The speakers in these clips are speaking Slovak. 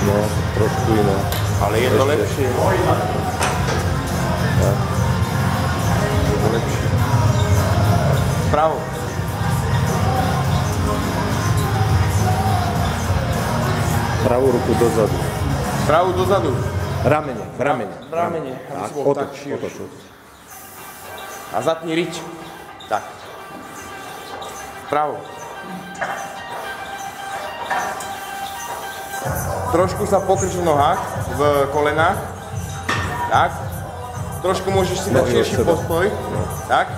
No, trošku iné. Ale je to lepšie. Tak. Je to lepšie. Pravo. Pravú ruku dozadu. Pravú dozadu. Ramene. V ramene. Tak, otoč. otoč. A zatni riť. Tak. Pravo. Trošku sa pokrč v nohách, v kolenách. Tak. Trošku môžeš si dať širší postoj. Tak.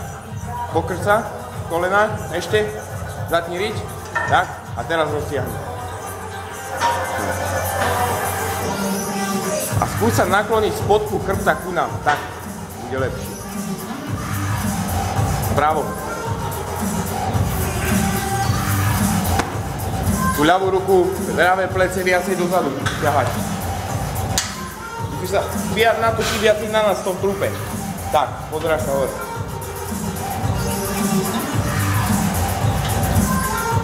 Pokrč sa v kolenách. Ešte. Zatni riť. Tak. A teraz roztiahni. A skús sa nakloniť spodku chrbta ku nám. Tak. Bude lepšie. Pravo. Tú ľavú ruku, ľavé plece viacej dozadu. Ťahať. Musíš sa natočiť viacej na nás v tom trupe. Tak, podráž sa hore.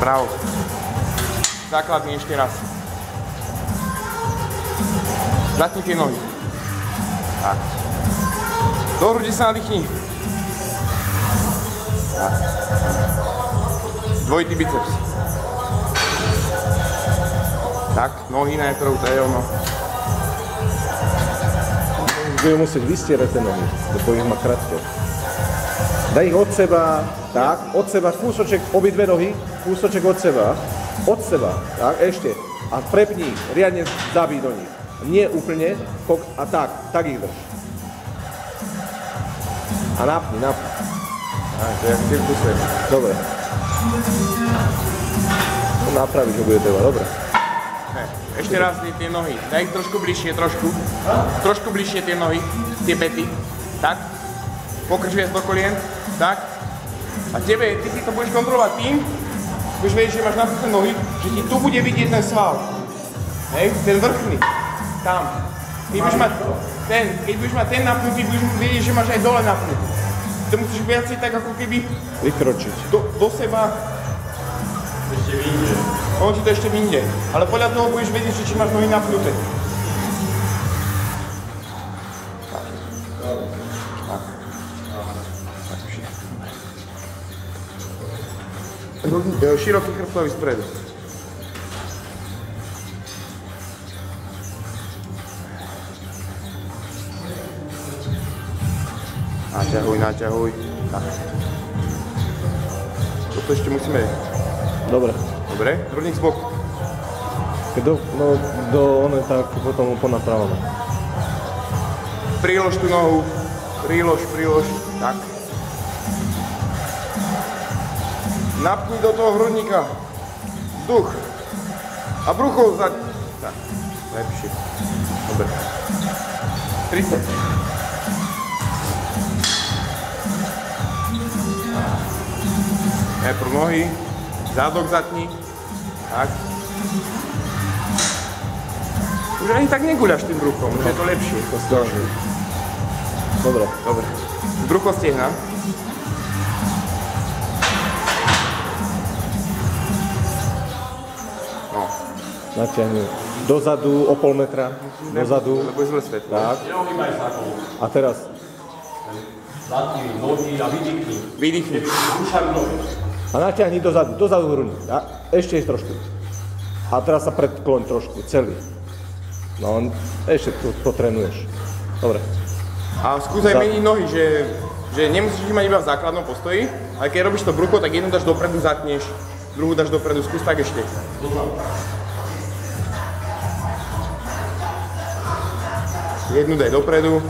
Pravo. Základný ešte raz. Zatni tie nohy. Tak. Do hrudi sa nadýchni. Tak. Dvojitý biceps. Tak, nohy najprv, to je ono. Bude musieť vystierať tie nohy, lebo ich má krátke. Daj ich od seba, tak, od seba, kúsoček, obidve nohy, kúsoček od seba, tak, ešte. A prepni ich, riadne zabij do nich. Nie úplne, a tak ich drž. A napni. Aj, to je jak cirkusem. Dobre. Napraviť ho bude treba, dobre. Ešte raz tie nohy, daj ich trošku bližšie, trošku bližšie tie nohy, tie pety, tak, pokrč viac do kolien, tak, a ty si to budeš kontrolovať tým, budeš vedieť, že máš napnuté nohy, že ti tu bude vidieť ten sval, hej, ten vrchný, tam, keď budeš mať ten napnutý, budeš vedieť, že máš aj dole napnutý, to musíš viacej tak ako keby vykročiť do seba. Ešte vyjde. On ti to ešte vyjde, ale podľa toho budeš vedieť, že či máš nohy napnuté. Široký chrbtový spredu. Naťahuj. Tak. Toto ešte musíme... Dobre. Hrudník z boku. Tak potom ponapravame. Prílož tú nohu. Prílož. Tak. Napni do toho hrudníka. Vzduch. A brucho za... Tak. Lepšie. Dobre. 30. Najprv nohy. Zádok zatni. Tak. Už ani tak neguľaš tým bruchom, už je to lepšie. Dobre. Brucho stehna. No. Natiahni. Dozadu o pol metra. Dozadu. Lebo je zle svetlo. Tak. A teraz. Zatni nohy a vydýchni. Rúšaj nohy. A natiahni dozadu hrudník. Ešte trošku. A teraz sa predkloň trošku, celý. No, ešte to trénuješ. Dobre. A skúsaj meniť nohy, že nemusíš ich mať iba v základnom postoji, ale keď robíš to brucho, tak jednu dáš dopredu, zatneš, druhú dáš dopredu, skús tak ešte. Jednu daj dopredu,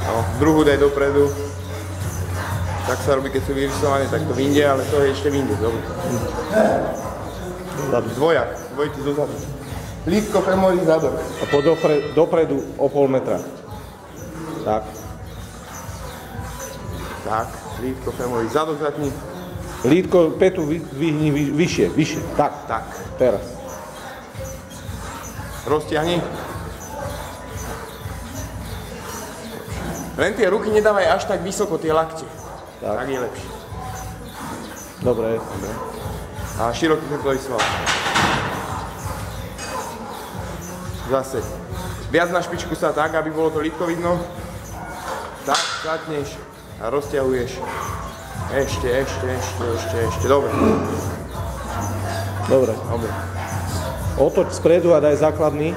no, druhú daj dopredu. Tak sa robí, keď sú vyrysované, tak to vyjde, ale to je ešte vyjde, dobre. Dvojitý dozadu. Lítko, femoris, zadok. A dopredu o pol metra. Tak. Tak, lítko, femoris, zadok zatni. Lítko, petu vyhni vyššie. Tak. Teraz. Roztiahni. Len tie ruky nedávaj až tak vysoko, tie lakte. Tak je lepšie. Dobre. A široký chrbtový sval. Zase. Viac na špičku sa tak, aby bolo to lítko vidno. Tak, zatneš a rozťahuješ. Ešte. Dobre. Dobre. Otoč spredu a daj základný.